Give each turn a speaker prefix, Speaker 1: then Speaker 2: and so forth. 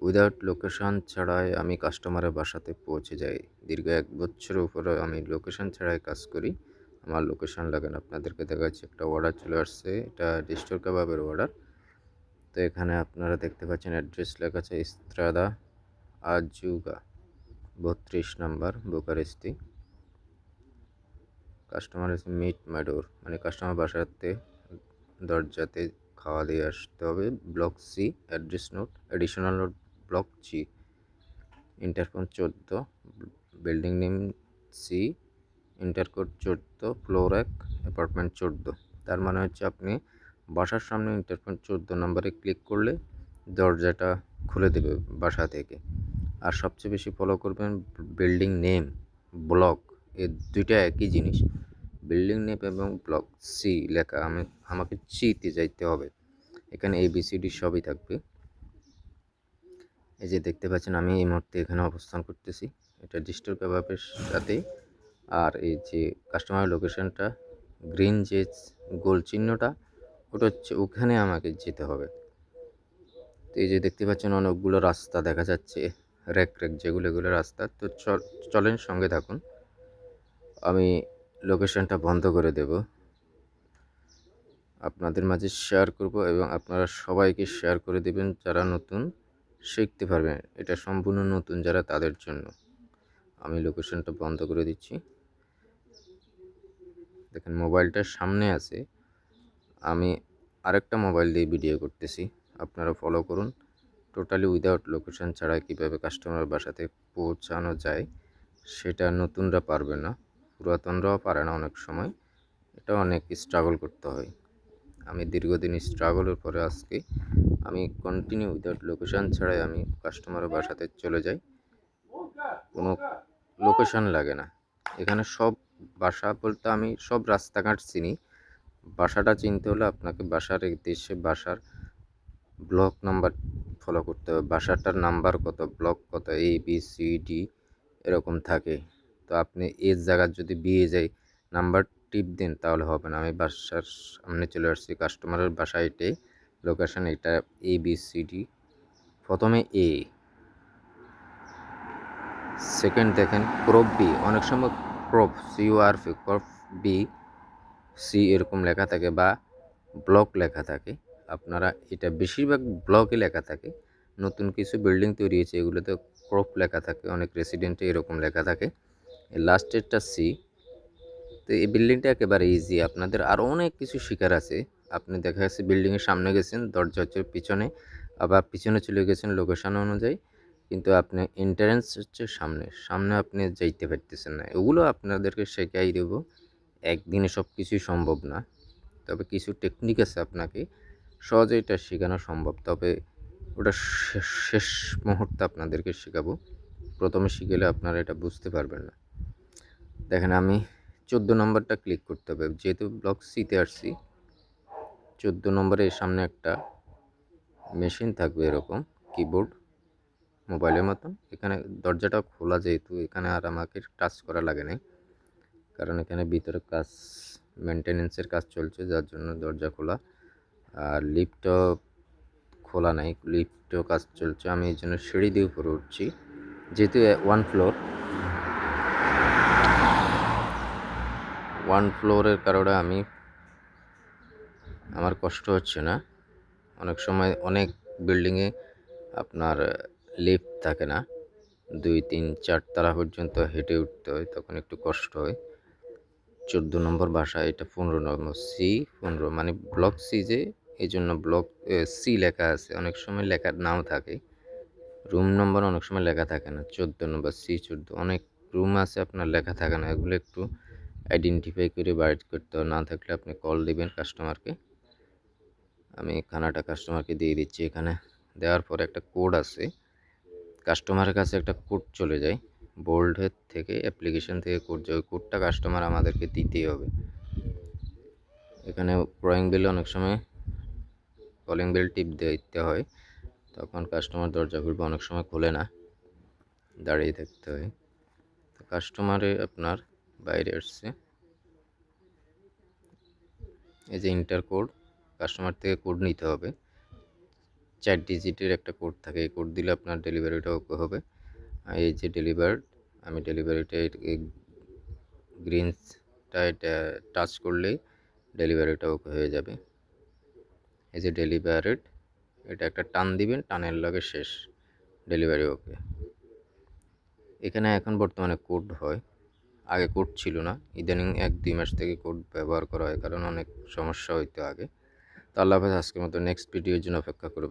Speaker 1: Without location ছাড়াই আমি কাস্টমারের বাসাতে পৌঁছে যাই। দীর্ঘ ১ বছরের উপরে আমি লোকেশন ছাড়াই কাজ করি। আমার লোকেশন লাগে না। আপনাদেরকে দেখাচ্ছি, একটা অর্ডার চলে আসছে। এটা ডিস্টোর কাবাবের অর্ডার। তো এখানে আপনারা দেখতে পাচ্ছেন অ্যাড্রেস লেখা আছে Strada Azuga ৩২ number Bucharest. Customer is meet my door, মানে কাস্টমার বাসাতে দরজাতে খাওয়া দিয়ে আসতে হবে। Block C, address note, additional note block G, interphone 14, building name C, intercode 14, floor 1, apartment 14। তার মানে হচ্ছে আপনি বাসার সামনে ইন্টারফোন 14 নম্বরে ক্লিক করলে দরজাটা খুলে দেবে বাসা থেকে। আর সবচেয়ে বেশি ফলো করবেন বিল্ডিং নেম, ব্লক, এই দুইটা একই জিনিস। বিল্ডিং নেম এবং ব্লক সি লেখা, আমাকে সিতে যাইতে হবে। এখানে ABCD সবই থাকবে। এই যে দেখতে পাচ্ছেন আমি এই মুহূর্তে এখানে অবস্থান করতেছি, এটা ডিস্টোর কাবাবের সাথে। আর এই যে কাস্টমার লোকেশনটা গ্রিন যে গোল চিহ্নটা, ওটা হচ্ছে ওখানে আমাকে যেতে হবে। তো এই যে দেখতে পাচ্ছেন অনেকগুলো রাস্তা দেখা যাচ্ছে, র্যাক যেগুলো এগুলো রাস্তা। তো চলেন সঙ্গে থাকুন, আমি লোকেশনটা বন্ধ করে দেব, আপনাদের মাঝে শেয়ার করব এবং আপনারা সবাইকে শেয়ার করে দেবেন যারা নতুন শিখতে পারবেন। এটা সম্পূর্ণ নতুন যারা, তাদের জন্য। আমি লোকেশনটা বন্ধ করে দিচ্ছি। দেখেন মোবাইলটার সামনে আছে, আমি আরেকটা মোবাইল দিয়ে ভিডিও করতেছি, আপনারা ফলো করুন। টোটালি উইদাউট লোকেশন ছাড়া কীভাবে কাস্টমার বাসাতে পৌঁছানো যায় সেটা নতুনরা পারবে না, পুরাতনরাও পারে না অনেক সময়। এটা অনেক স্ট্রাগল করতে হয়। আমি দীর্ঘদিন স্ট্রাগলের পরে আজকে আমি কন্টিনিউ উইদাউট লোকেশন ছাড়াই আমি কাস্টমারের বাসাতে চলে যাই। কোনো লোকেশন লাগে না এখানে। সব বাসা বলতে আমি সব রাস্তাঘাট চিনি। বাসাটা চিনতে হলে আপনাকে বাসার দেশে বাসার ব্লক নাম্বার ফলো করতে হবে। বাসাটার নাম্বার কত, ব্লক কত, ABCD এরকম থাকে। তো আপনি এর জায়গার যদি বিয়ে যায় নাম্বার টিপ দেন তাহলে হবে না। আমি বাসার সামনে চলে আসছি, কাস্টমারের বাসা এটাই, লোকেশান এটা ABCD। প্রথমে A, সেকেন্ড দেখেন ক্রপ বি, অনেক সময় crop CURP, crop B C এরকম লেখা থাকে বা ব্লক লেখা থাকে। আপনারা এটা বেশিরভাগ ব্লকে লেখা থাকে। নতুন কিছু বিল্ডিং তৈরি হয়েছে এগুলোতে ক্রপ লেখা থাকে, অনেক রেসিডেন্টে এরকম লেখা থাকে। লাস্টেরটা সি। তো এই বিল্ডিংটা একেবারে ইজি, আপনাদের আরও অনেক কিছু শেখার আছে। আপনি দেখা যাচ্ছে বিল্ডিংয়ের সামনে গেছেন, দরজা হচ্ছে পিছনে, আবার পিছনে চলে গেছেন লোকেশন অনুযায়ী, কিন্তু আপনি এন্ট্রান্স হচ্ছে সামনে, সামনে আপনি যাইতে পারতেছেন না। এগুলো আপনাদেরকে শেখাই দেবো, একদিনে সব কিছুই সম্ভব না। তবে কিছু টেকনিক আছে আপনাকে সহজে এটা শেখানো সম্ভব, তবে ওটা শেষ মুহূর্তে আপনাদেরকে শেখাবো। প্রথমে শিখেলে আপনারা এটা বুঝতে পারবেন না। দেখেন আমি 14 নম্বরটা ক্লিক করতে হবে, যেহেতু ব্লক সিতে আসছি। 14 নম্বরের সামনে একটা মেশিন থাকবে এরকম, কিবোর্ড মোবাইলের মতন। এখানে দরজাটা খোলা, যেহেতু এখানে আর আমাকে টাচ করা লাগে নাই, কারণ এখানে ভিতরে কাজ, মেনটেনেন্সের কাজ চলছে, যার জন্য দরজা খোলা। আর লিফটও খোলা নাই, লিফটও কাজ চলছে। আমি এই জন্য সিঁড়ি দিয়ে উপরে উঠছি, যেহেতু ওয়ান ফ্লোরের কারণে আমার কষ্ট হচ্ছে না। অনেক সময় অনেক বিল্ডিংয়ে আপনার লিফট থাকে না, 2, 3, 4 তলা পর্যন্ত হেঁটে উঠতে হয়, তখন একটু কষ্ট হয়। 14 নম্বর বাসা, এটা 15 নম্বর সি, 15 মানে ব্লক সি, যে এই জন্য ব্লক সি লেখা আছে। অনেক সময় লেখার নাও থাকে, রুম নম্বর অনেক সময় লেখা থাকে না। 14 নম্বর সি 14, অনেক রুম আছে আপনার লেখা থাকে না, এগুলো একটু আইডেন্টিফাই করে বাইর করতে হবে। না থাকলে আপনি কল দিবেন কাস্টমারকে। আমি খানাটা কাস্টমারকে দিয়ে দিচ্ছি। এখানে দেওয়ার পরে একটা কোড আছে, কাস্টমারের কাছে একটা কোড চলে যায়, বোল্ডের থেকে অ্যাপ্লিকেশন থেকে কোড যায়, ওই কোডটা কাস্টমার আমাদেরকে দিতেই হবে। এখানে কলিং বেল, অনেক সময় কলিং বেল টিপ দিতে হয়, তখন কাস্টমার দরজা খুলবে, অনেক সময় খোলে না, দাঁড়িয়ে থাকতে হয়। তো কাস্টমারে আপনার বাইরে আসছে, এই যে ইন্টার কোড, কাস্টমার থেকে কোড নিতে হবে। 4 ডিজিটের একটা কোড থাকে, এই কোড দিলে আপনার ডেলিভারিটা ওকে হবে। এই যে ডেলিভার্ড, আমি ডেলিভারিটা গ্রিনসটা এটা টাচ করলেই ডেলিভারিটা ওকে হয়ে যাবে। এই যে ডেলিভারেড, এটা একটা টান দিবেন, টানের লগে শেষ, ডেলিভারি ওকে। এখানে এখন বর্তমানে কোড হয়, আগে কোড ছিল না, ইদানিং 1-2 মাস থেকে কোড ব্যবহার করা হয়, কারণ অনেক সমস্যা হইতো আগে। তো আল্লাহ হাফেজ, আজকের মতো নেক্সট ভিডিওর জন্য অপেক্ষা করবেন।